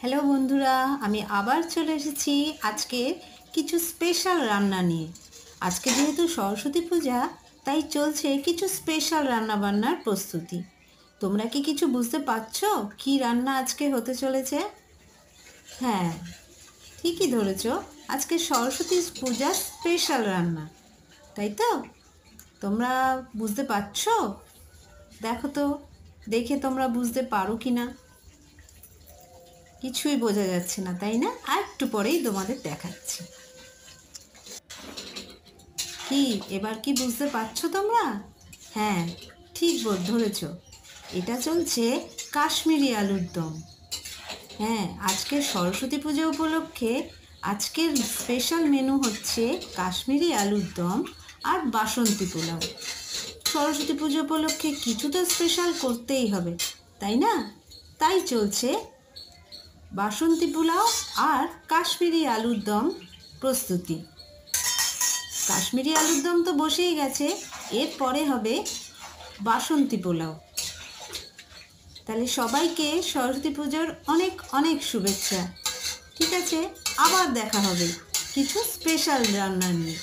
Hello বন্ধুরা, আমি আবার চলে এসেছি আজকে কিছু স্পেশাল রান্না নিয়ে। আজকে যেহেতু সরস্বতী পূজা, তাই চলছে কিছু স্পেশাল রান্নাবান্নার প্রস্তুতি। তোমরা কি কিছু বুঝতে পারছো কি রান্না আজকে হতে চলেছে? হ্যাঁ, ঠিকই ধরেছ, আজকে সরস্বতী পূজার স্পেশাল রান্না, তাই তো? তোমরা বুঝতে পারছো? দেখো তো, দেখে তোমরা বুঝতে পারো কি না। কিছুই বোঝা যাচ্ছে না, তাই না? আর একটু পরেই তোমাদের দেখাচ্ছি। কি এবার কি বুঝতে পারছো তোমরা? হ্যাঁ, ঠিক ধরেছ, এটা চলছে কাশ্মীরি আলুর দম। হ্যাঁ, আজকের সরস্বতী পুজো উপলক্ষে আজকের স্পেশাল মেনু হচ্ছে কাশ্মীরি আলুর দম আর বাসন্তী পোলাও। সরস্বতী পুজো উপলক্ষে কিছু তো স্পেশাল করতেই হবে, তাই না? তাই চলছে বাসন্তী পোলাও আর কাশ্মীরি আলুর দম প্রস্তুতি। কাশ্মীরি আলুর দম তো বসেই গেছে, এরপরে হবে বাসন্তী পোলাও। তাহলে সবাইকে সরস্বতী পুজোর অনেক অনেক শুভেচ্ছা। ঠিক আছে, আবার দেখা হবে কিছু স্পেশাল রান্না নিয়ে।